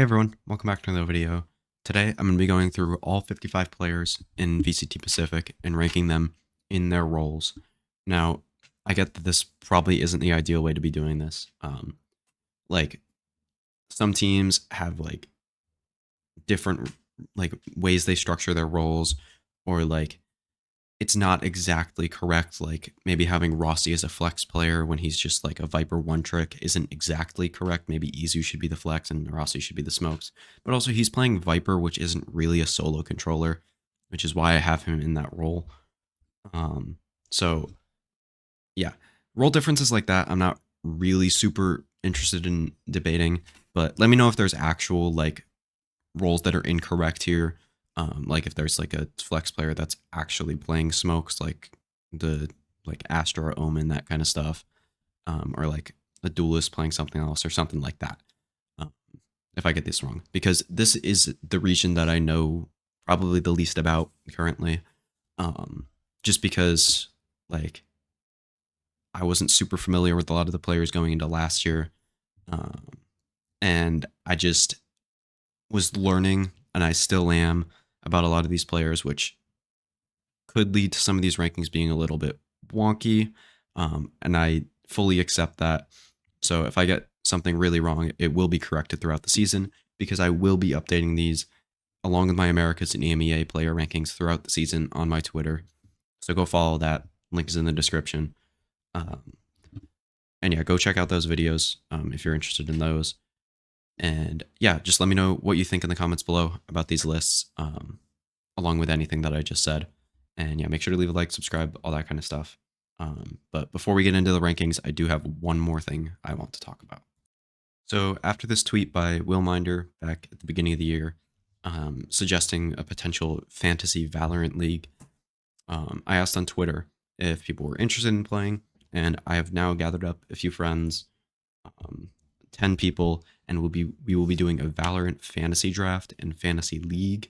Hey everyone, welcome back to another video. Today I'm going to be going through all 55 players in VCT Pacific and ranking them in their roles. Now, I get that this probably isn't the ideal way to be doing this. Like, some teams have different ways they structure their roles, or it's not exactly correct. Like maybe having Rossi as a flex player when he's just like a Viper one trick isn't exactly correct. Maybe Izu should be the flex and Rossi should be the smokes. But also he's playing Viper, which isn't really a solo controller, which is why I have him in that role. So yeah, role differences like that, I'm not really super interested in debating. But let me know if there's actual roles that are incorrect here. Like if there's like a flex player that's actually playing smokes, like the Astra or Omen, that kind of stuff, or like a duelist playing something else or something like that. If I get this wrong, because this is the region that I know probably the least about currently, just because like I wasn't super familiar with a lot of the players going into last year, and I just was learning, and I still am, about a lot of these players, which could lead to some of these rankings being a little bit wonky. And I fully accept that. So if I get something really wrong, it will be corrected throughout the season, because I will be updating these along with my Americas and EMEA player rankings throughout the season on my Twitter. So go follow that. Link is in the description. And yeah, go check out those videos if you're interested in those. And yeah, just let me know what you think in the comments below about these lists, along with anything that I just said. And yeah, make sure to leave a like, subscribe, all that kind of stuff. But before we get into the rankings, I do have one more thing I want to talk about. So after this tweet by Willminder back at the beginning of the year, suggesting a potential fantasy Valorant league, I asked on Twitter if people were interested in playing, and I have now gathered up a few friends, 10 people, and we will be doing a Valorant fantasy draft and fantasy league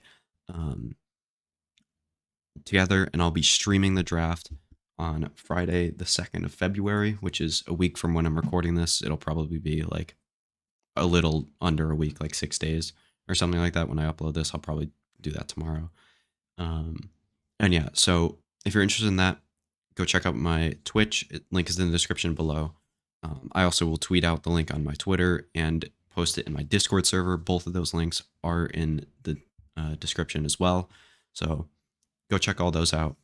together, and I'll be streaming the draft on Friday the 2nd of February, which is a week from when I'm recording this. It'll probably be like a little under a week, like 6 days or something like that. When I upload this, I'll probably do that tomorrow. And yeah, so if you're interested in that, go check out my Twitch. Link is in the description below. I also will tweet out the link on my Twitter and post it in my Discord server. Both of those links are in the description as well. So go check all those out.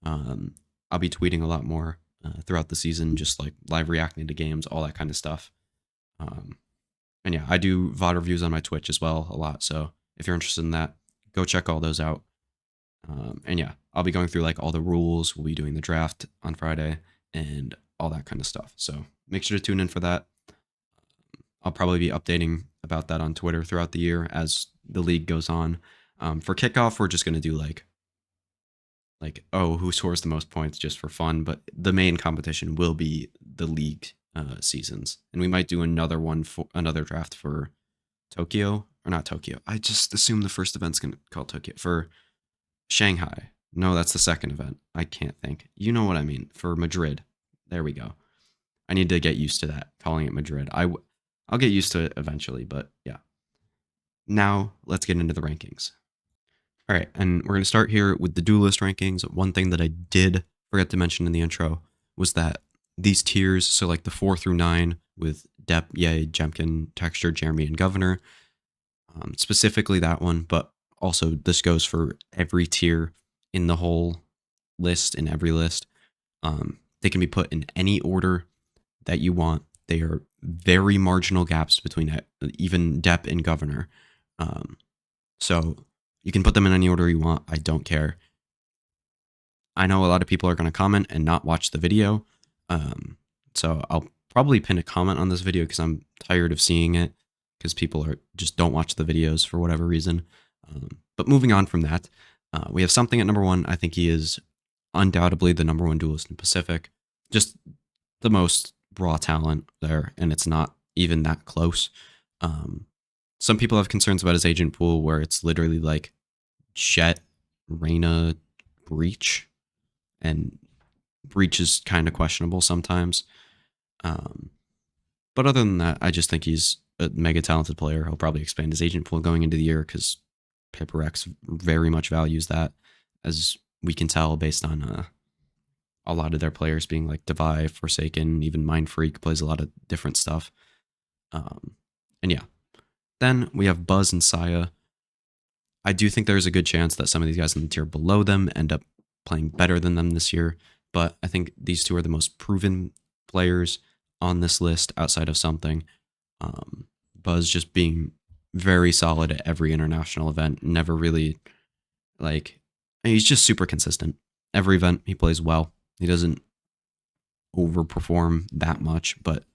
I'll be tweeting a lot more throughout the season, just like live reacting to games, all that kind of stuff. And yeah, I do VOD reviews on my Twitch as well a lot. So if you're interested in that, go check all those out. And yeah, I'll be going through like all the rules. We'll be doing the draft on Friday and all that kind of stuff. So make sure to tune in for that. I'll probably be updating about that on Twitter throughout the year as the league goes on. For kickoff, we're just going to do like, oh, who scores the most points just for fun. But the main competition will be the league seasons. And we might do another one for another draft for Tokyo, or not Tokyo. I just assume the first event's going to call Tokyo. For Shanghai. No, that's the second event. I can't think. You know what I mean. For Madrid. There we go. I need to get used to that, calling it Madrid. I'll get used to it eventually, but yeah. Now, let's get into the rankings. All right, and we're going to start here with the duelist rankings. One thing that I did forget to mention in the intro was that these tiers, so like the 4 through 9 with Depp, Ye, Jemkin, Texture, Jeremy, and Governor, specifically that one, but also this goes for every tier in the whole list, in every list. They can be put in any order that you want. They are very marginal gaps between even Depp and Governor. So you can put them in any order you want. I don't care. I know a lot of people are going to comment and not watch the video. So I'll probably pin a comment on this video because I'm tired of seeing it, because people just don't watch the videos for whatever reason. But moving on from that, we have something at number 1. I think he is undoubtedly the number 1 duelist in Pacific. Just the most raw talent there, and it's not even that close. Some people have concerns about his agent pool, where it's literally like Jet, Reyna, Breach, and Breach is kind of questionable sometimes. But other than that, I just think he's a mega talented player. He'll probably expand his agent pool going into the year because Paper X very much values that, as we can tell based on a lot of their players being like Devi, Forsaken, even Mind Freak plays a lot of different stuff. And yeah, then we have Buzz and Saya. I do think there's a good chance that some of these guys in the tier below them end up playing better than them this year, but I think these two are the most proven players on this list outside of something. Buzz just being very solid at every international event, never really like, he's just super consistent. Every event he plays well. He doesn't overperform that much, but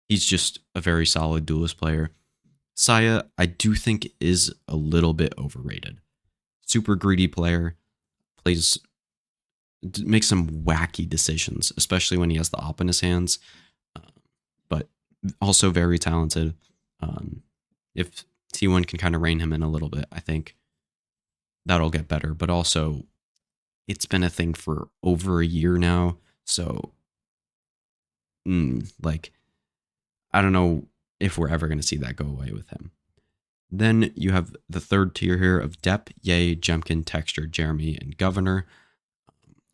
he's just a very solid duelist player. Saya, I do think, is a little bit overrated. Super greedy player, makes some wacky decisions, especially when he has the op in his hands, but also very talented. If T1 can kind of rein him in a little bit, I think that'll get better. But also, it's been a thing for over a year now, so like, I don't know if we're ever going to see that go away with him. Then you have the third tier here of Depp, Ye, Jemkin, Texture, Jeremy, and Governor.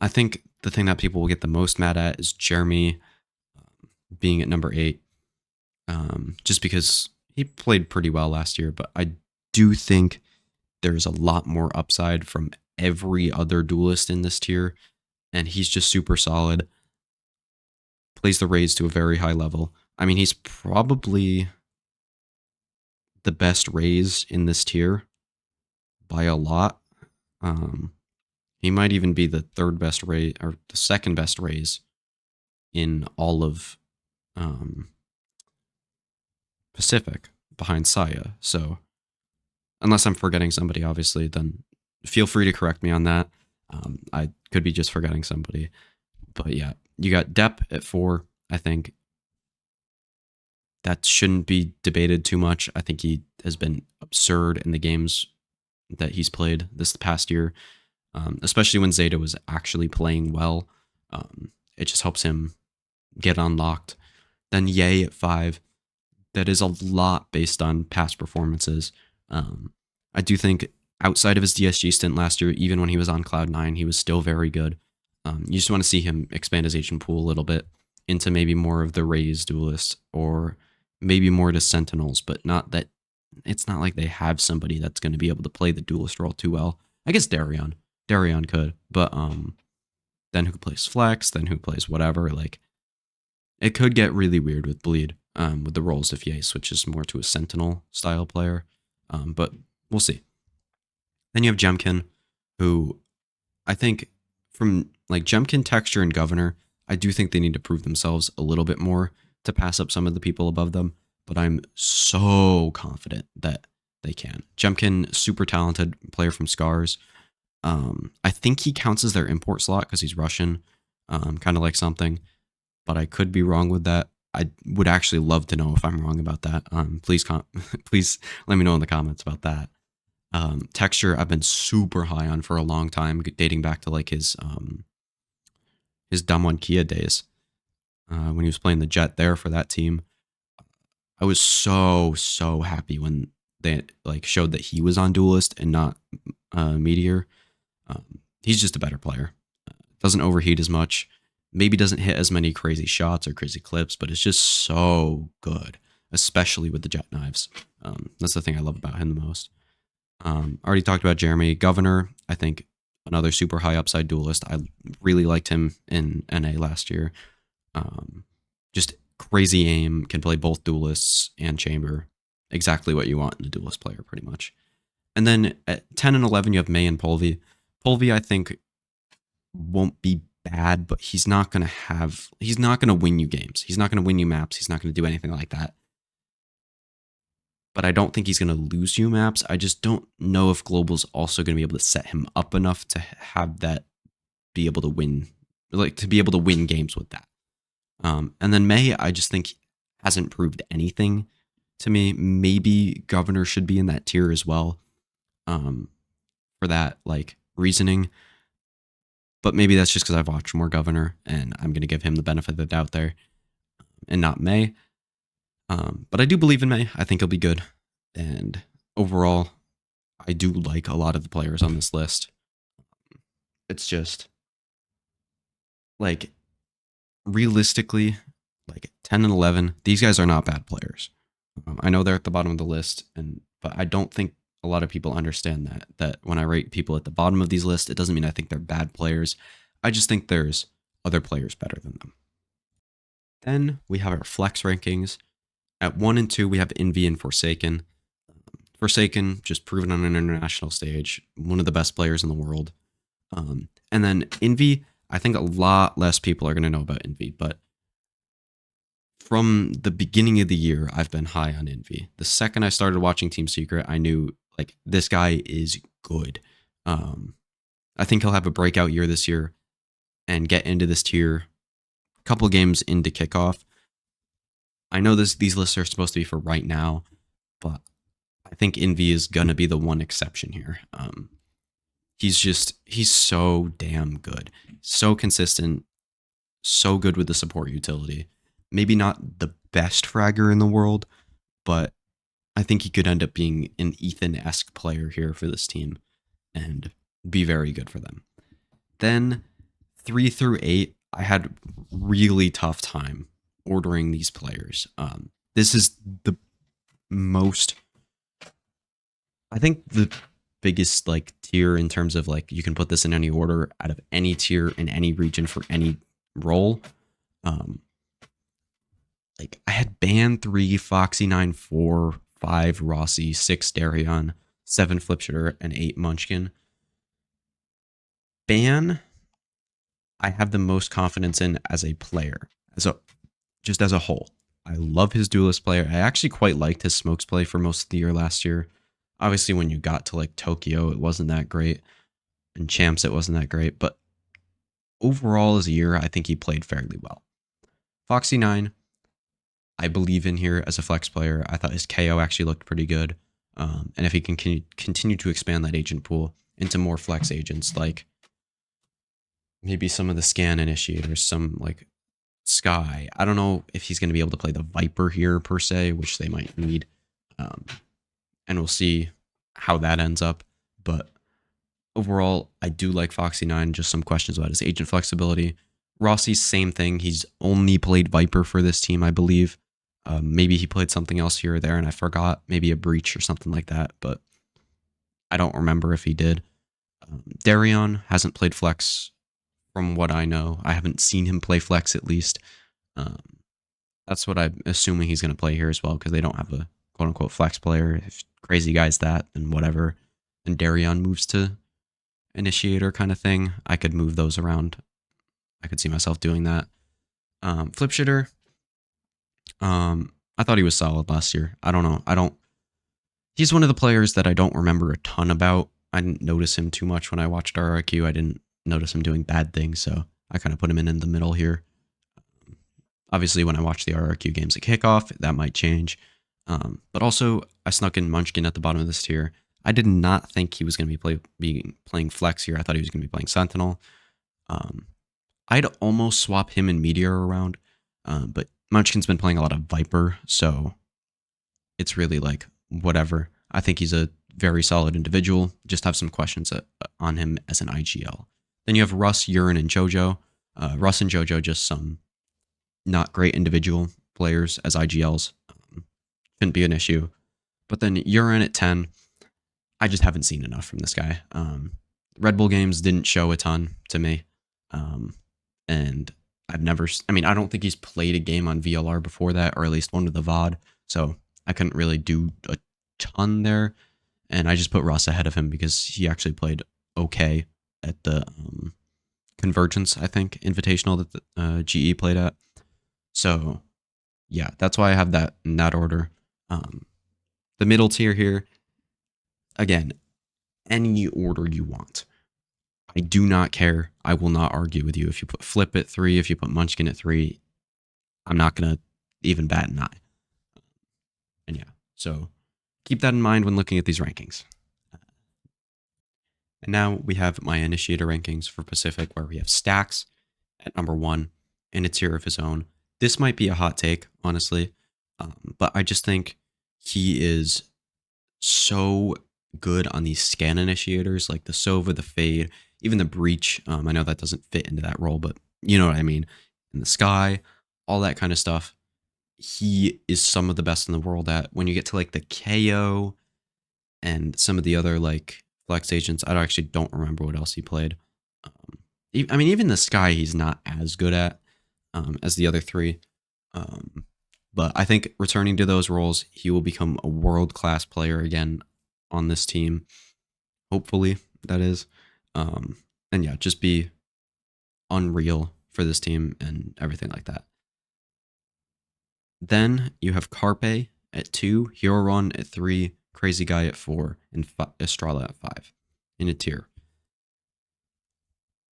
I think the thing that people will get the most mad at is Jeremy being at number 8, just because he played pretty well last year, but I do think there's a lot more upside from every other duelist in this tier, and he's just super solid. Plays the Rays to a very high level. I mean, he's probably the best Rays in this tier by a lot. He might even be the third best Ray or the second best Rays in all of Pacific behind Saya. So unless I'm forgetting somebody, obviously, then feel free to correct me on that. I could be just forgetting somebody. But yeah, you got Depp at 4. I think that shouldn't be debated too much. I think he has been absurd in the games that he's played this past year, especially when Zeta was actually playing well. It just helps him get unlocked. Then Ye at 5. That is a lot based on past performances. I do think outside of his DSG stint last year, even when he was on Cloud9, he was still very good. You just want to see him expand his agent pool a little bit into maybe more of the Rays duelists, or maybe more to Sentinels, but not that it's not like they have somebody that's going to be able to play the duelist role too well. I guess Darion could, but then who plays Flex, then who plays whatever, like it could get really weird with Bleed, with the roles if Ye switches more to a Sentinel style player, but we'll see. Then you have Jemkin, who I think from like Jemkin, Texture, and Governor, I do think they need to prove themselves a little bit more to pass up some of the people above them, but I'm so confident that they can. Jemkin, super talented player from Scars. I think he counts as their import slot because he's Russian, kind of like something, but I could be wrong with that. I would actually love to know if I'm wrong about that. Please let me know in the comments about that. Texture, I've been super high on for a long time, dating back to like his Damwon Kia days, when he was playing the Jet there for that team. I was so happy when they like showed that he was on Duelist and not Meteor. He's just a better player. Doesn't overheat as much. Maybe doesn't hit as many crazy shots or crazy clips, but it's just so good, especially with the jet knives. That's the thing I love about him the most. Already talked about Jeremy. Governor, I think another super high upside duelist. I really liked him in NA last year. Just crazy aim, can play both duelists and chamber. Exactly what you want in a duelist player, pretty much. And then at 10 and 11, you have May and Polvi. Polvi, I think, won't be bad, but he's not going to win you games. He's not going to win you maps. He's not going to do anything like that. But I don't think he's going to lose you maps. I just don't know if Global's also going to be able to set him up enough to have that be able to win, like to be able to win games with that. And then May, I just think hasn't proved anything to me. Maybe Governor should be in that tier as well, for that like reasoning. But maybe that's just because I've watched more Governor and I'm going to give him the benefit of the doubt there and not May. But I do believe in May. I think he'll be good. And overall, I do like a lot of the players on this list. It's just like realistically, like 10 and 11, these guys are not bad players. I know they're at the bottom of the list, but I don't think a lot of people understand that when I rate people at the bottom of these lists, it doesn't mean I think they're bad players. I just think there's other players better than them. Then we have our flex rankings. At 1 and 2, we have Envy and Forsaken. Forsaken, just proven on an international stage, one of the best players in the world. And then Envy, I think a lot less people are going to know about Envy, but from the beginning of the year, I've been high on Envy. The second I started watching Team Secret, I knew like this guy is good. I think he'll have a breakout year this year and get into this tier a couple games into kickoff. I know these lists are supposed to be for right now, but I think Envy is gonna be the one exception here. He's so damn good, so consistent, so good with the support utility. Maybe not the best fragger in the world, but I think he could end up being an Ethan-esque player here for this team and be very good for them. Then 3 through 8, I had really tough time ordering these players. This is the most, I think the biggest like tier in terms of like you can put this in any order out of any tier in any region for any role. Like I had Ban 3, Foxy 9, 4, 5 Rossi, 6 Darion, 7 Flipshooter, and 8 Munchkin. Ban, I have the most confidence in as a player, just as a whole. I love his duelist player. I actually quite liked his smokes play for most of the year last year. Obviously, when you got to like Tokyo, it wasn't that great, and Champs, it wasn't that great. But overall, as a year, I think he played fairly well. Foxy 9, I believe in here as a flex player. I thought his KO actually looked pretty good. And if he can continue to expand that agent pool into more flex agents, like maybe some of the scan initiators, some like Sky. I don't know if he's going to be able to play the Viper here per se, which they might need. And we'll see how that ends up. But overall, I do like Foxy 9. Just some questions about his agent flexibility. Rossi, same thing. He's only played Viper for this team, I believe. Maybe he played something else here or there and I forgot. Maybe a Breach or something like that. But I don't remember if he did. Darion hasn't played Flex from what I know. I haven't seen him play Flex at least. That's what I'm assuming he's going to play here as well because they don't have a quote-unquote Flex player. If Crazy Guy's that, then whatever. And Darion moves to Initiator kind of thing. I could move those around. I could see myself doing that. Flipshooter. I thought he was solid last year. I don't know. He's one of the players that I don't remember a ton about. I didn't notice him too much when I watched RRQ. I didn't notice him doing bad things, so I kind of put him in the middle here. Obviously, when I watch the RRQ games at kickoff, that might change. But also, I snuck in Munchkin at the bottom of this tier. I did not think he was going to be playing Flex here. I thought he was going to be playing Sentinel. I'd almost swap him and Meteor around, but Munchkin's been playing a lot of Viper, so it's really like whatever. I think he's a very solid individual. Just have some questions on him as an IGL. Then you have Russ, Urine, and JoJo. Russ and JoJo, just some not great individual players as IGLs. Shouldn't be an issue. But then Urine at 10, I just haven't seen enough from this guy. Red Bull games didn't show a ton to me. And I don't think he's played a game on VLR before that, or at least one with the VOD. So I couldn't really do a ton there. And I just put Russ ahead of him because he actually played okay at the Convergence, I think, Invitational that the GE played at. So yeah, that's why I have that in that order. The middle tier here, again, any order you want. I do not care. I will not argue with you. If you put Flip at 3, if you put Munchkin at 3, I'm not going to even bat an eye. And yeah, so keep that in mind when looking at these rankings. And now we have my Initiator rankings for Pacific, where we have Stacks at number 1 in a tier of his own. This might be a hot take, honestly. But I just think he is so good on these scan initiators like the Sova, the Fade, even the Breach. I know that doesn't fit into that role, but you know what I mean. In the sky, all that kind of stuff. He is some of the best in the world at. When you get to like the KO and some of the other like flex agents, I actually don't remember what else he played. I mean, even the sky, he's not as good at as the other three. Um, but I think returning to those roles, he will become a world class player again on this team. Hopefully, that is. Um, and yeah, just be unreal for this team and everything like that. Then you have Carpe at 2, Hieron at 3, Crazy Guy at 4, and Estrella at 5 in a tier.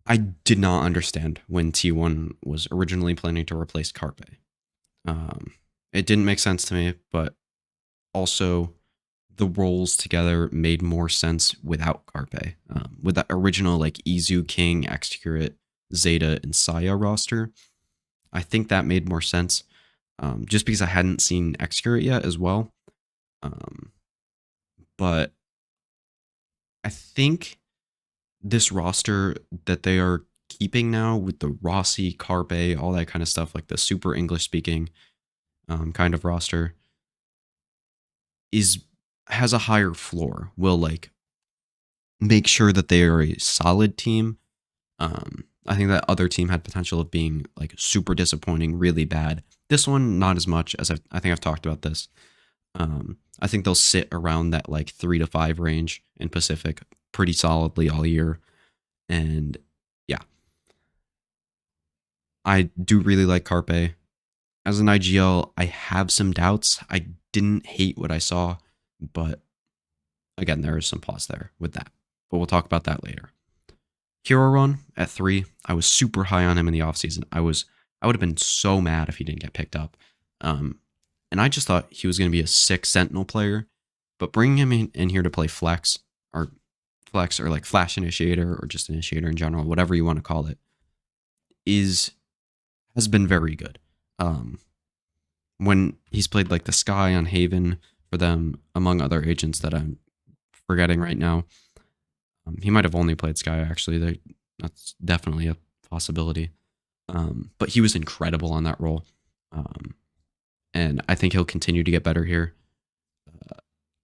I did not understand when T1 was originally planning to replace Carpe. Um, it didn't make sense to me, but also the roles together made more sense without Carpe. With that original like Izu, King, Execurate, Zeta, and Saya roster, I think that made more sense. Just because I hadn't seen Execurate yet as well. But I think this roster that they are keeping now with the Rossi, Carpe, all that kind of stuff, like the super English speaking kind of roster, has a higher floor. Will like make sure that they are a solid team. I think that other team had potential of being like super disappointing, really bad. This one, not as much as I think I've talked about this. I think they'll sit around that like 3 to 5 range in Pacific pretty solidly all year. And yeah, I do really like Carpe. As an IGL, I have some doubts. I didn't hate what I saw, but again, there is some pause there with that. But we'll talk about that later. Hero Run at 3. I was super high on him in the offseason. I would have been so mad if he didn't get picked up. And I just thought he was going to be a sick Sentinel player. But bringing him in here to play flex or like Flash Initiator or just Initiator in general, whatever you want to call it, has been very good. When he's played like the Sky on Haven for them, among other agents that I'm forgetting right now, he might have only played Sky actually. That's definitely a possibility. But he was incredible on that role. And I think he'll continue to get better here.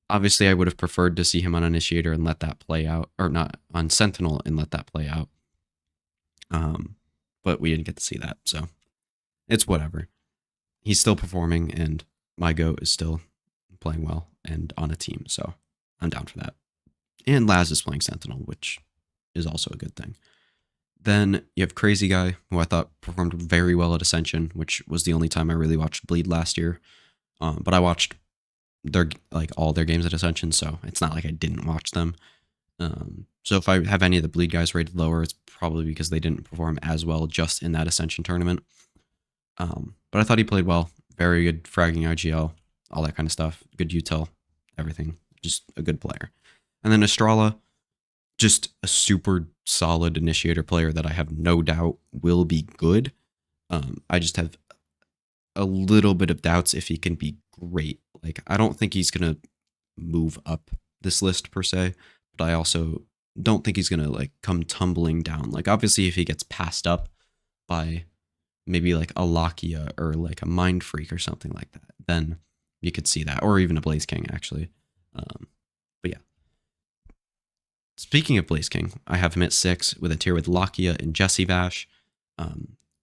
Obviously, I would have preferred to see him on Initiator and let that play out, or not on Sentinel and let that play out. But we didn't get to see that, so it's whatever. He's still performing, and my goat is still playing well and on a team, so I'm down for that. And Laz is playing Sentinel, which is also a good thing. Then you have Crazy Guy, who I thought performed very well at Ascension, which was the only time I really watched Bleed last year. But I watched all their games at Ascension, so it's not like I didn't watch them. So if I have any of the Bleed guys rated lower, it's probably because they didn't perform as well just in that Ascension tournament. But I thought he played well. Very good fragging IGL, all that kind of stuff. Good util, everything. Just a good player. And then Estrella, just a super solid Initiator player that I have no doubt will be good. I just have a little bit of doubts if he can be great. Like, I don't think he's going to move up this list per se, but I also don't think he's going to like come tumbling down. Like, obviously, if he gets passed up by maybe like a Lakia or like a Mind Freak or something like that, then you could see that, or even a Blaze King actually. But yeah. Speaking of Blaze King, I have him at 6 with a tier with Lakia and Jesse Vash.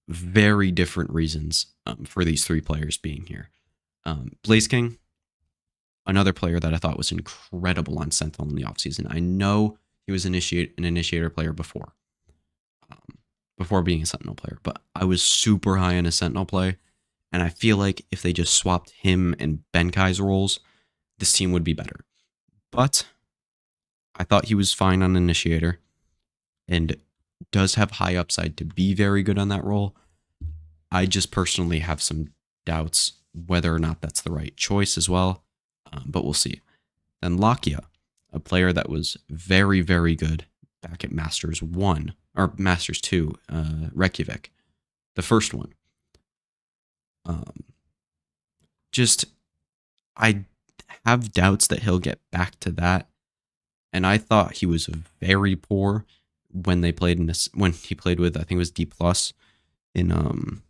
Very different reasons for these 3 players being here. Blaze King, another player that I thought was incredible on Sentinel in the offseason. I know he was an Initiator player before being a Sentinel player, but I was super high on a Sentinel play, and I feel like if they just swapped him and Benkai's roles, this team would be better. But I thought he was fine on Initiator and does have high upside to be very good on that role. I just personally have some doubts whether or not that's the right choice as well, but we'll see. Then Lakia, a player that was very, very good back at Masters 1, or Masters 2, Reykjavik, the first one. Just I have doubts that he'll get back to that. And I thought he was very poor when they played in this, when he played with, I think it was D plus in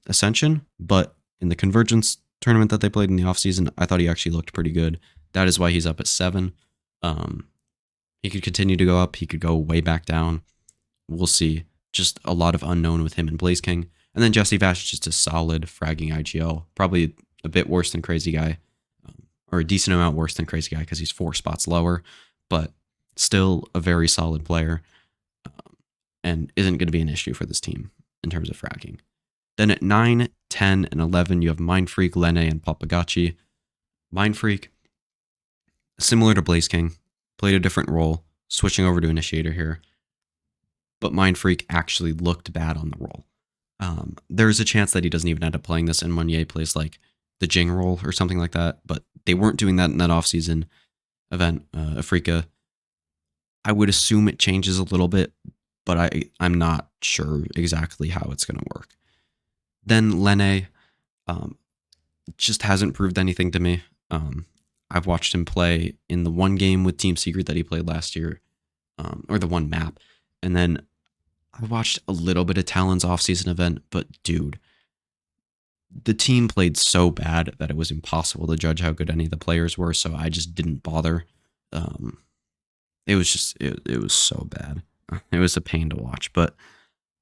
Ascension, but in the Convergence tournament that they played in the offseason, I thought he actually looked pretty good. That is why he's up at 7. Um, he could continue to go up. He could go way back down. We'll see. Just a lot of unknown with him and Blaze King. And then Jesse Vash is just a solid fragging IGL. Probably a bit worse than Crazy Guy, or a decent amount worse than Crazy Guy because he's 4 spots lower, but still a very solid player, and isn't going to be an issue for this team in terms of fragging. Then at 9, 10, and 11, you have Mindfreak, Lene, and Papagachi. Mindfreak, similar to Blaze King, played a different role, switching over to Initiator here, but Mindfreak actually looked bad on the role. There's a chance that he doesn't even end up playing this and Meunier plays like the Jing role or something like that, but they weren't doing that in that offseason event, Afrika. I would assume it changes a little bit, but I'm not sure exactly how it's going to work. Then Lene just hasn't proved anything to me. I've watched him play in the one game with Team Secret that he played last year, or the one map, and then I watched a little bit of Talon's offseason event, but dude, the team played so bad that it was impossible to judge how good any of the players were, so I just didn't bother. It was just, it was so bad. It was a pain to watch, but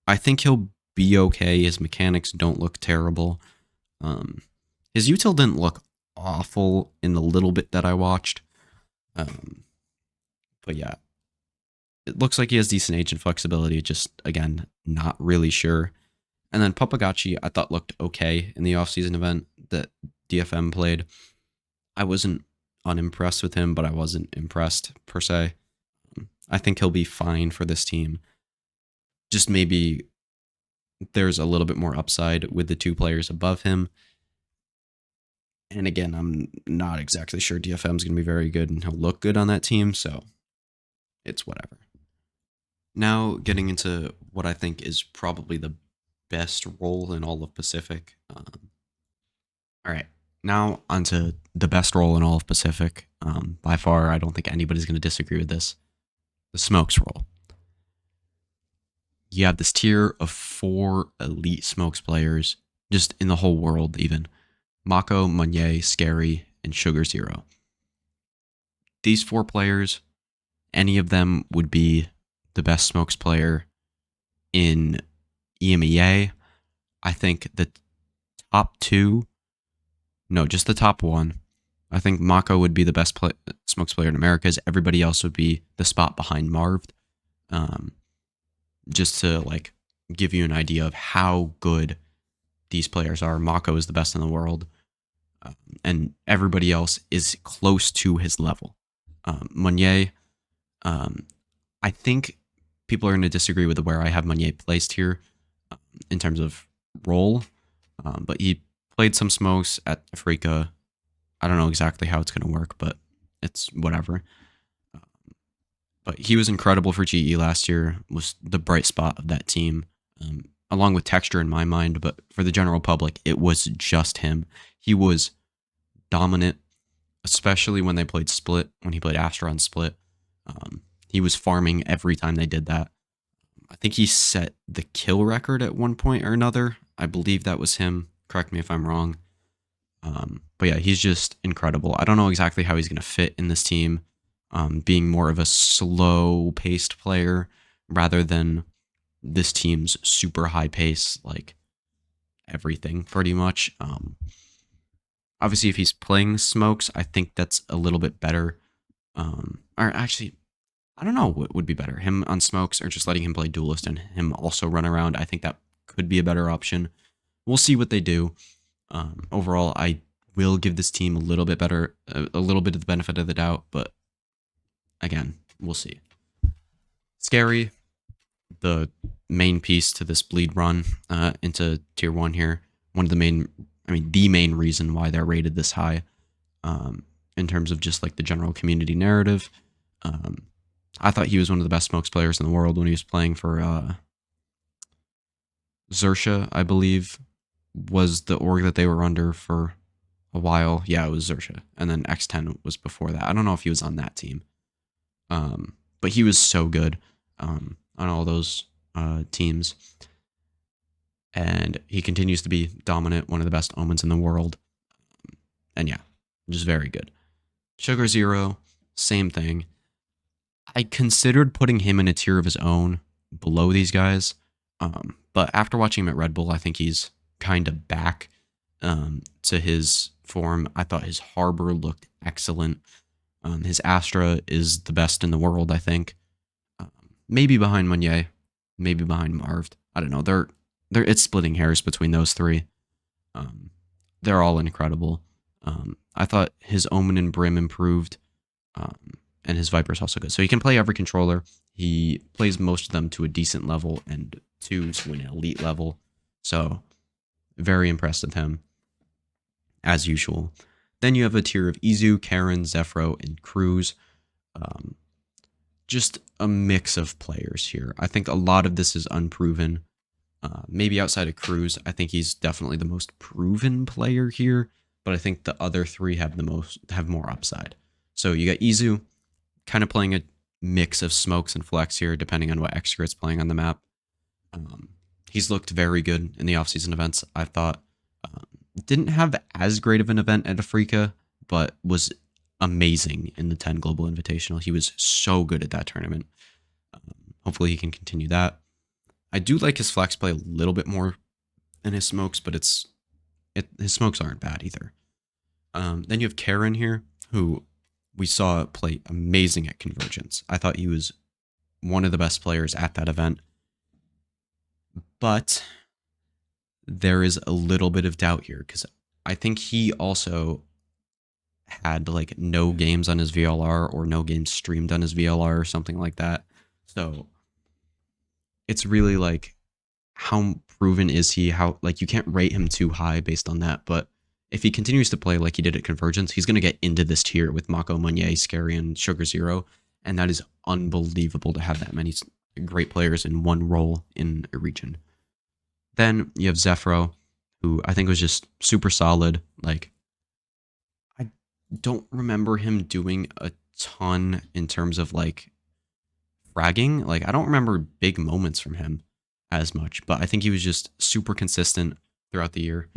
I think he'll be okay. His mechanics don't look terrible. His util didn't look awful in the little bit that I watched. But yeah, it looks like he has decent agent flexibility, just, again, not really sure. And then Papagachi, I thought looked okay in the offseason event that DFM played. I wasn't unimpressed with him, but I wasn't impressed per se. I think he'll be fine for this team. Just maybe there's a little bit more upside with the 2 players above him. And again, I'm not exactly sure DFM's going to be very good and he'll look good on that team, so it's whatever. Now, getting into what I think is probably the best role in all of Pacific. All right, now onto the best role in all of Pacific. By far, I don't think anybody's going to disagree with this. The Smokes role. You have this tier of 4 elite Smokes players, just in the whole world even. Mako, Meunier, Scary, and Sugar Zero. These 4 players, any of them would be the best Smokes player in EMEA. I think the top 2, no, just the top 1. I think Mako would be the best Smokes player in America. Everybody else would be the spot behind Marv. Just to like give you an idea of how good these players are. Mako is the best in the world, and everybody else is close to his level. Meunier, I think people are going to disagree with where I have Meunier placed here in terms of role, but he played some Smokes at Afrika. I don't know exactly how it's going to work, but it's whatever. But he was incredible for GE last year, was the bright spot of that team, along with Texture in my mind, but for the general public, it was just him. He was dominant, especially when they played Split, when he played Astra on Split. He was farming every time they did that. I think he set the kill record at one point or another. I believe that was him. Correct me if I'm wrong. But yeah, he's just incredible. I don't know exactly how he's going to fit in this team, being more of a slow-paced player rather than this team's super high pace, like everything pretty much. Obviously, if he's playing Smokes, I think that's a little bit better. Or actually, I don't know what would be better, him on Smokes or just letting him play Duelist and him also run around. I think that could be a better option. We'll see what they do. Overall, I will give this team a little bit better, a little bit of the benefit of the doubt, but again, we'll see. Scary, the main piece to this bleed run into tier 1 here. One of the main, the main reason why they're rated this high in terms of just like the general community narrative. I thought he was one of the best Smokes players in the world when he was playing for Xerxia, I believe, was the org that they were under for a while. Yeah, it was Xerxia. And then X10 was before that. I don't know if he was on that team. But he was so good on all those teams. And he continues to be dominant, one of the best omens in the world. And yeah, just very good. Sugar Zero, same thing. I considered putting him in a tier of his own below these guys. But after watching him at Red Bull, I think he's kind of back to his form. I thought his Harbor looked excellent. His Astra is the best in the world, I think. Maybe behind Meunier, maybe behind Marved. I don't know. It's splitting hairs between those three. They're all incredible. I thought his Omen and Brim improved, and his Viper's also good. So he can play every controller. He plays most of them to a decent level and two to an elite level. So very impressed with him, as usual. Then you have a tier of Izu, Karen, Zephyro, and Cruz. Just a mix of players here. I think a lot of this is unproven. Maybe outside of Cruz, I think he's definitely the most proven player here, but I think the other three have more upside. So you got Izu, kind of playing a mix of smokes and flex here, depending on what extra it's playing on the map. He's looked very good in the offseason events. I thought didn't have as great of an event at Africa, but was amazing in the 10 Global Invitational. He was so good at that tournament. Hopefully he can continue that. I do like his flex play a little bit more than his smokes, but his smokes aren't bad either. Then you have Karen here, who we saw play amazing at Convergence. I thought he was one of the best players at that event. But there is a little bit of doubt here because I think he also had like no games on his VLR or no games streamed on his VLR or something like that. So it's really like, how proven is he? How, like, you can't rate him too high based on that. But if he continues to play like he did at Convergence, he's going to get into this tier with Mako, Meunier, Scary, and Sugar Zero. And that is unbelievable to have that many great players in one role in a region. Then you have Zephyro, who I think was just super solid. Like, I don't remember him doing a ton in terms of like fragging. Like, I don't remember big moments from him as much, but I think he was just super consistent throughout the year.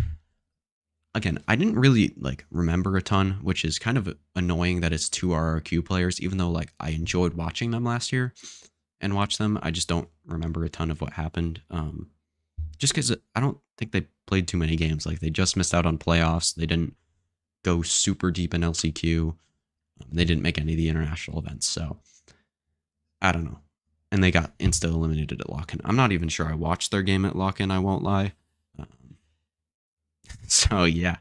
Again, I didn't really like remember a ton, which is kind of annoying that it's two RRQ players, even though like I enjoyed watching them last year and watched them. I just don't remember a ton of what happened. Just because I don't think they played too many games. Like, they just missed out on playoffs. They didn't go super deep in LCQ. They didn't make any of the international events. So I don't know. And they got insta-eliminated at Lock-In. I'm not even sure I watched their game at Lock-In, I won't lie. So yeah.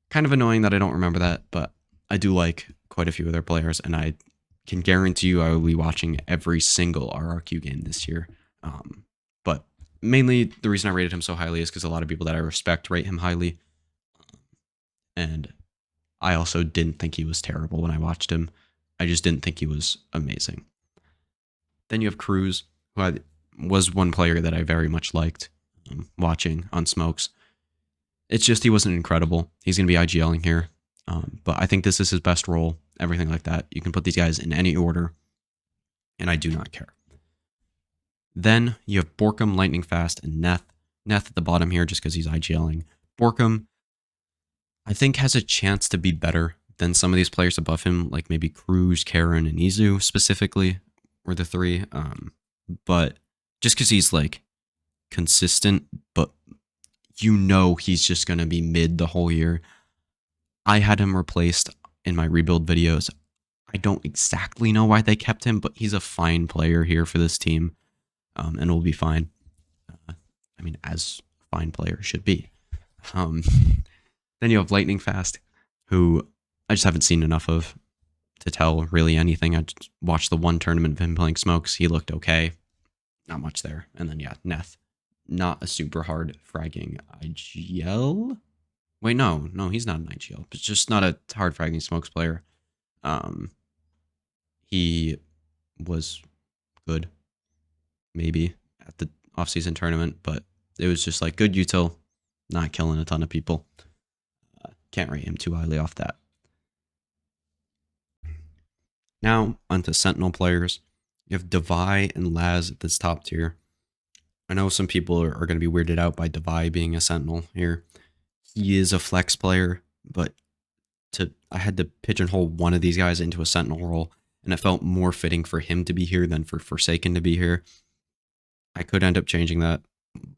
Kind of annoying that I don't remember that, but I do like quite a few of their players, and I can guarantee you I will be watching every single RRQ game this year. But mainly the reason I rated him so highly is because a lot of people that I respect rate him highly. And I also didn't think he was terrible when I watched him. I just didn't think he was amazing. Then you have Cruz, who was one player that I very much liked watching on Smokes. It's just he wasn't incredible. He's going to be IGLing here. But I think this is his best role, everything like that. You can put these guys in any order, and I do not care. Then you have Borkum, Lightning Fast, and Neth. Neth at the bottom here just because he's IGLing. Borkum, I think, has a chance to be better than some of these players above him, like maybe Cruz, Karen, and Izu specifically were the three. But just because he's like consistent, but you know he's just going to be mid the whole year. I had him replaced in my rebuild videos. I don't exactly know why they kept him, but he's a fine player here for this team, and will be fine. I mean, as a fine player should be. Then you have Lightning Fast, who I just haven't seen enough of to tell really anything. I just watched the one tournament of him playing Smokes. He looked okay. Not much there. And then, yeah, Neth. Not a super hard fragging IGL. Wait, no, he's not an IGL. But just not a hard fragging Smokes player. He was good, maybe, at the offseason tournament, but it was just like good util, not killing a ton of people. can't rate him too highly off that. Now, onto Sentinel players. You have Devi and Laz at this top tier. I know some people are going to be weirded out by Devi being a Sentinel here. He is a flex player, but I had to pigeonhole one of these guys into a Sentinel role, and it felt more fitting for him to be here than for Forsaken to be here. I could end up changing that.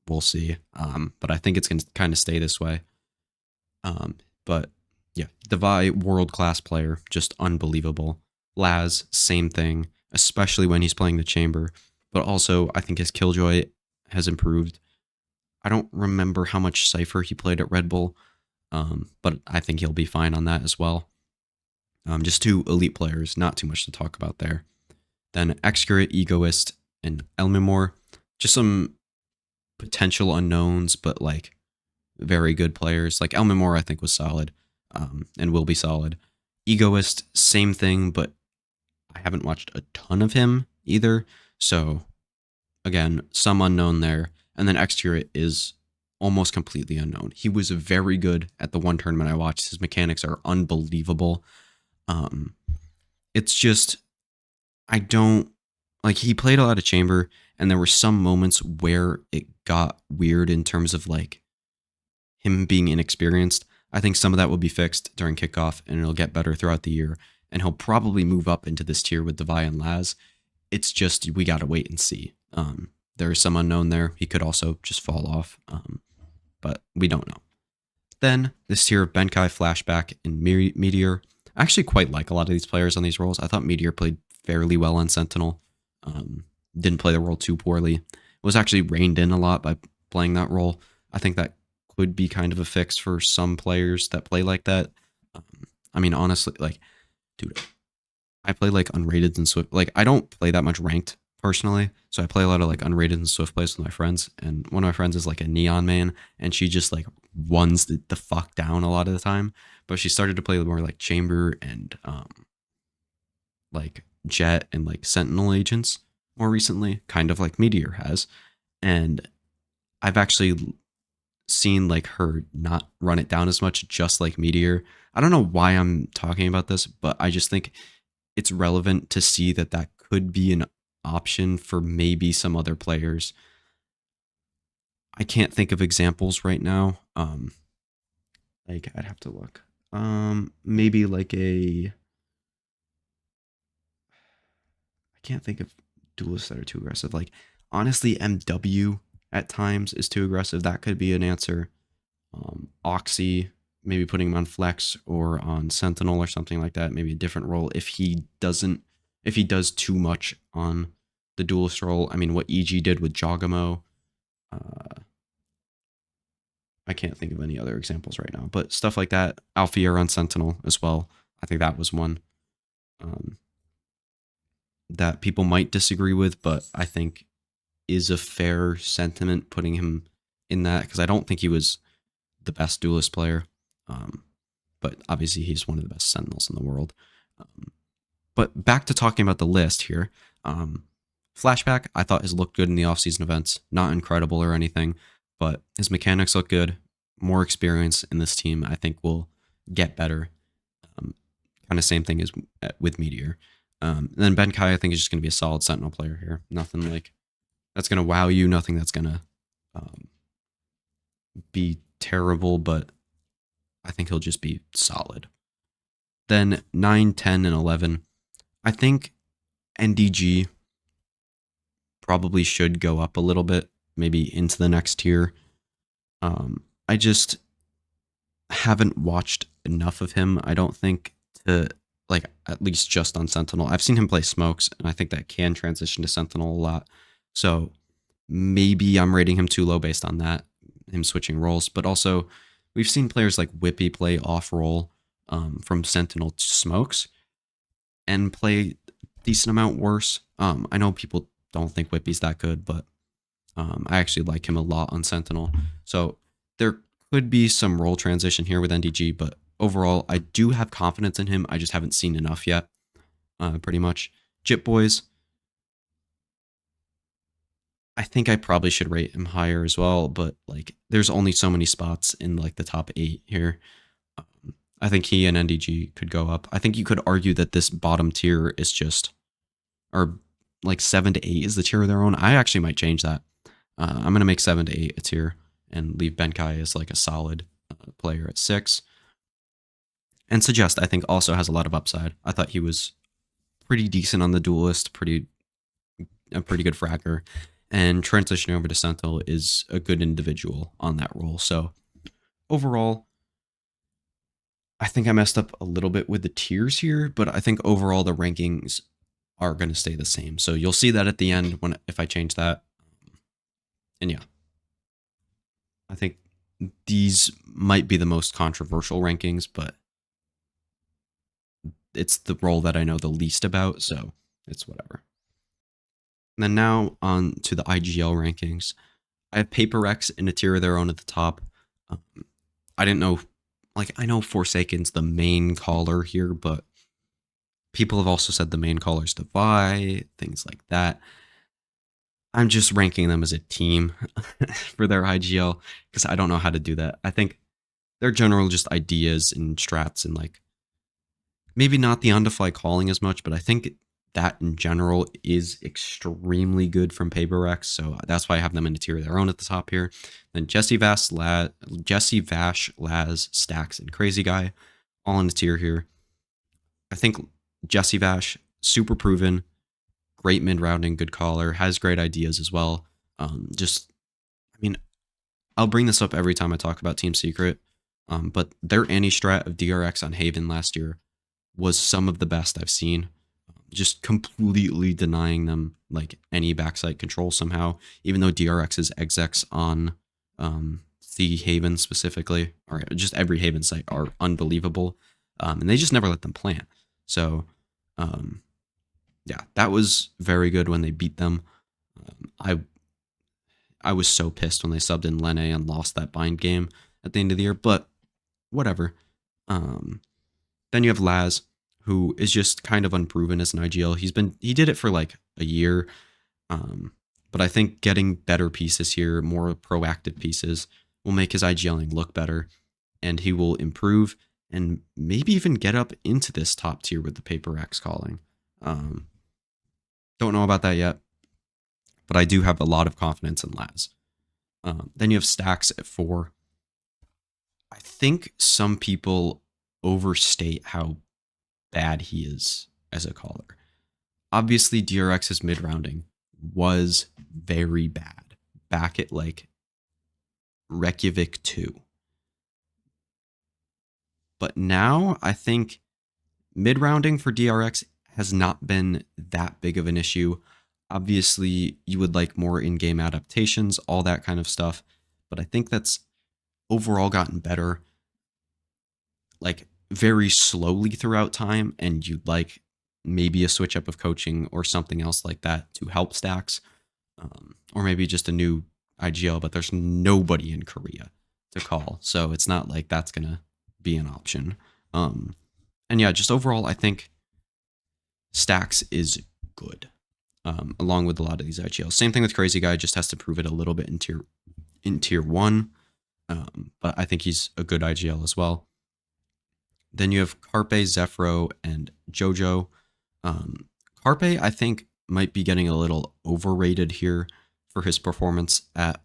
We'll see. But I think it's going to kind of stay this way. But yeah, Devi, world-class player, just unbelievable. Laz, same thing, especially when he's playing the chamber. But also, I think his Killjoy has improved. I don't remember how much Cypher he played at Red Bull, but I think he'll be fine on that as well. Just two elite players, not too much to talk about there. Then Excurate, Egoist, and Elmimor. Just some potential unknowns, but like very good players. Like Elmimor, I think was solid, and will be solid. Egoist, same thing, but I haven't watched a ton of him either. So again, some unknown there. And then Excurate is almost completely unknown. He was very good at the one tournament I watched. His mechanics are unbelievable. It's just, I don't, like, he played a lot of chamber, and there were some moments where it got weird in terms of like him being inexperienced. I think some of that will be fixed during kickoff, and it'll get better throughout the year, and he'll probably move up into this tier with Devi and Laz. It's just, we got to wait and see. There is some unknown there. He could also just fall off, but we don't know. Then this tier of Benkai, Flashback, and Meteor. I actually quite like a lot of these players on these roles. I thought Meteor played fairly well on Sentinel. Didn't play the role too poorly. Was actually reined in a lot by playing that role. I think that could be kind of a fix for some players that play like that. I mean, honestly, like, dude, I play like unrated and Swift. Like, I don't play that much ranked personally, so I play a lot of like unrated and Swift plays with my friends. And one of my friends is like a Neon main, and she just like runs the fuck down a lot of the time. But she started to play more like Chamber and like Jet and like Sentinel agents more recently, kind of like Meteor has. And I've actually seen like her not run it down as much, just like Meteor. I don't know why I'm talking about this, but I just think it's relevant to see that that could be an option for maybe some other players. I can't think of examples right now. Like, I'd have to look. Maybe like I can't think of duelists that are too aggressive. Like, honestly, MW at times is too aggressive. That could be an answer. Oxy, maybe putting him on Flex or on Sentinel or something like that. Maybe a different role if he does too much on the duelist role. I mean, what EG did with Jogamo. I can't think of any other examples right now, but stuff like that. Alfier on Sentinel as well. I think that was one that people might disagree with, but I think is a fair sentiment putting him in that, because I don't think he was the best duelist player. But obviously he's one of the best Sentinels in the world. But back to talking about the list here. Flashback, I thought has looked good in the offseason events. Not incredible or anything, but his mechanics look good. More experience in this team, I think, will get better. Kind of same thing as with Meteor. Then Benkai, I think, is just going to be a solid Sentinel player here. Nothing like that's going to wow you. Nothing that's going to be terrible, but I think he'll just be solid. Then 9, 10, and 11. I think NDG probably should go up a little bit, maybe into the next tier. I just haven't watched enough of him, I don't think, to, like, at least just on Sentinel. I've seen him play Smokes, and I think that can transition to Sentinel a lot. So maybe I'm rating him too low based on that, him switching roles. But also, we've seen players like Whippy play off-role from Sentinel to Smokes and play a decent amount worse. I know people don't think Whippy's that good, but I actually like him a lot on Sentinel. So there could be some role transition here with NDG, but overall, I do have confidence in him. I just haven't seen enough yet, pretty much. Jit Boys, I think I probably should rate him higher as well, but like, there's only so many spots in like the top 8 here. I think he and NDG could go up. I think you could argue that this bottom tier is just, or like 7 to 8 is the tier of their own. I actually might change that. I'm going to make 7 to 8 a tier and leave Benkai as like a solid player at 6. And Suggest, I think, also has a lot of upside. I thought he was pretty decent on the duelist, a pretty good fragger. And transitioning over to Sentinel is a good individual on that role. So overall, I think I messed up a little bit with the tiers here, but I think overall the rankings are going to stay the same. So you'll see that at the end if I change that. And yeah, I think these might be the most controversial rankings, but it's the role that I know the least about, so it's whatever. And then now on to the IGL rankings. I have Paper X in a tier of their own at the top. I didn't know, like, I know Forsaken's the main caller here, but people have also said the main caller's Devi, things like that. I'm just ranking them as a team for their IGL because I don't know how to do that. I think they're general just ideas and strats and like maybe not the on-the-fly calling as much, but I think that in general is extremely good from Paper X. So that's why I have them in a tier of their own at the top here. Then Jesse Vash, Laz, Stacks, and Crazy Guy all in a tier here. I think Jesse Vash, super proven, great mid-rounding, good caller, has great ideas as well. I mean, I'll bring this up every time I talk about Team Secret, but their anti-strat of DRX on Haven last year was some of the best I've seen. Just completely denying them like any backside control somehow, even though DRX's execs on the Haven specifically, or just every Haven site, are unbelievable. And they just never let them plant. So, yeah, that was very good when they beat them. I was so pissed when they subbed in Lene and lost that bind game at the end of the year, but whatever. Then you have Laz, who is just kind of unproven as an IGL. He did it for like a year, but I think getting better pieces here, more proactive pieces, will make his IGLing look better, and he will improve and maybe even get up into this top tier with the Paper X calling. Don't know about that yet, but I do have a lot of confidence in Laz. Then you have Stacks at 4. I think some people overstate how bad he is as a caller. Obviously, DRX's mid-rounding was very bad back at like Reykjavik 2. But now I think mid-rounding for DRX has not been that big of an issue. Obviously, you would like more in-game adaptations, all that kind of stuff. But I think that's overall gotten better, like very slowly throughout time, and you'd like maybe a switch up of coaching or something else like that to help Stacks, or maybe just a new IGL, but there's nobody in Korea to call, so it's not like that's gonna be an option. And yeah, just overall, I think Stacks is good, along with a lot of these IGLs. Same thing with Crazy Guy, just has to prove it a little bit in tier 1, but I think he's a good IGL as well. Then you have Carpe, Zephyro, and Jojo. Carpe, I think, might be getting a little overrated here for his performance at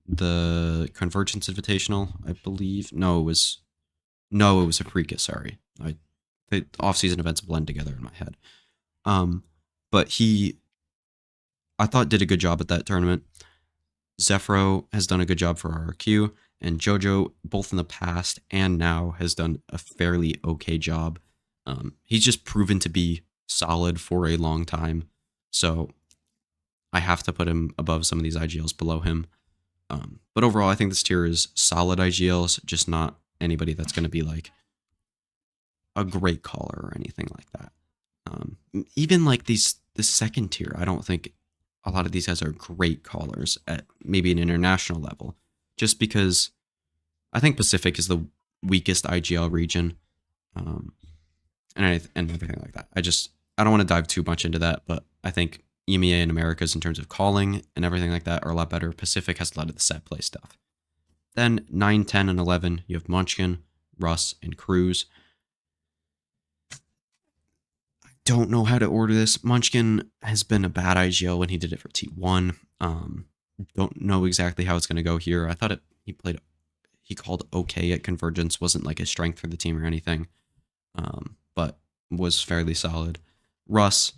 the Convergence Invitational, I believe. No, it was Afrika, sorry. The off-season events blend together in my head. But I thought, did a good job at that tournament. Zephyro has done a good job for RRQ, and Jojo, both in the past and now, has done a fairly okay job. He's just proven to be solid for a long time, so I have to put him above some of these IGLs below him. But overall, I think this tier is solid IGLs, just not anybody that's going to be like a great caller or anything like that. Even like this second tier, I don't think a lot of these guys are great callers at maybe an international level, just because I think Pacific is the weakest IGL region, and everything like that. I don't want to dive too much into that, but I think EMEA and Americas in terms of calling and everything like that are a lot better. Pacific has a lot of the set play stuff. Then 9, 10, and 11, you have Munchkin, Russ, and Cruz. Don't know how to order this. Munchkin has been a bad IGL when he did it for T1. Don't know exactly how it's going to go here. I thought he called okay at Convergence, wasn't like a strength for the team or anything, but was fairly solid. Russ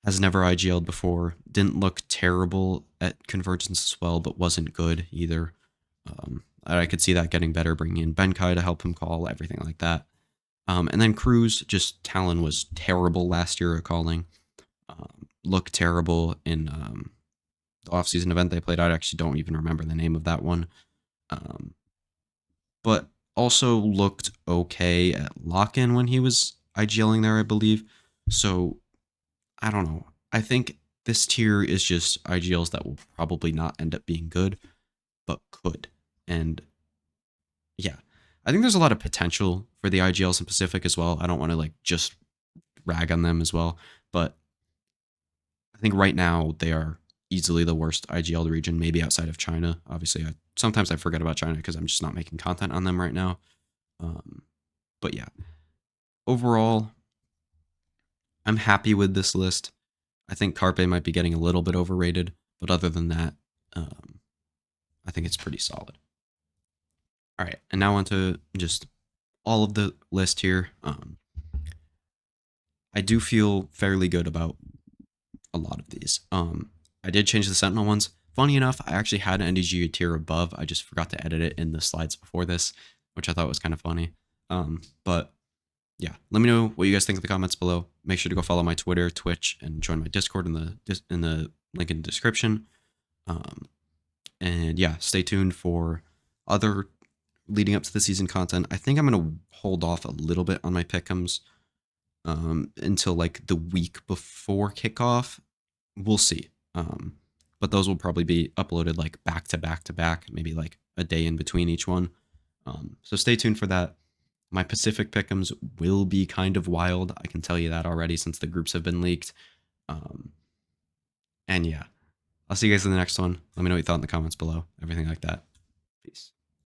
has never IGL'd before, didn't look terrible at Convergence as well, but wasn't good either. I could see that getting better, bringing in Benkai to help him call, everything like that. And then Cruz, just Talon was terrible last year at calling. Looked terrible in the offseason event they played. I actually don't even remember the name of that one. But also looked okay at lock-in when he was IGLing there, I believe. So, I don't know. I think this tier is just IGLs that will probably not end up being good, but could. And yeah, I think there's a lot of potential for the IGLs in Pacific as well. I don't want to like just rag on them as well, but I think right now they are easily the worst IGL region, maybe outside of China. Obviously, sometimes I forget about China because I'm just not making content on them right now. But yeah, overall, I'm happy with this list. I think Carpe might be getting a little bit overrated, but other than that, I think it's pretty solid. All right, and now on to just all of the list here. I do feel fairly good about a lot of these. I did change the Sentinel ones. Funny enough, I actually had an NDG tier above. I just forgot to edit it in the slides before this, which I thought was kind of funny. But yeah, let me know what you guys think in the comments below. Make sure to go follow my Twitter, Twitch, and join my Discord in the link in the description. And yeah, stay tuned for other leading up to the season content. I think I'm gonna hold off a little bit on my pick'ems until like the week before kickoff. We'll see. But those will probably be uploaded like back to back to back, maybe like a day in between each one. So stay tuned for that. My Pacific pick'ems will be kind of wild. I can tell you that already since the groups have been leaked. And yeah, I'll see you guys in the next one. Let me know what you thought in the comments below. Everything like that. Peace.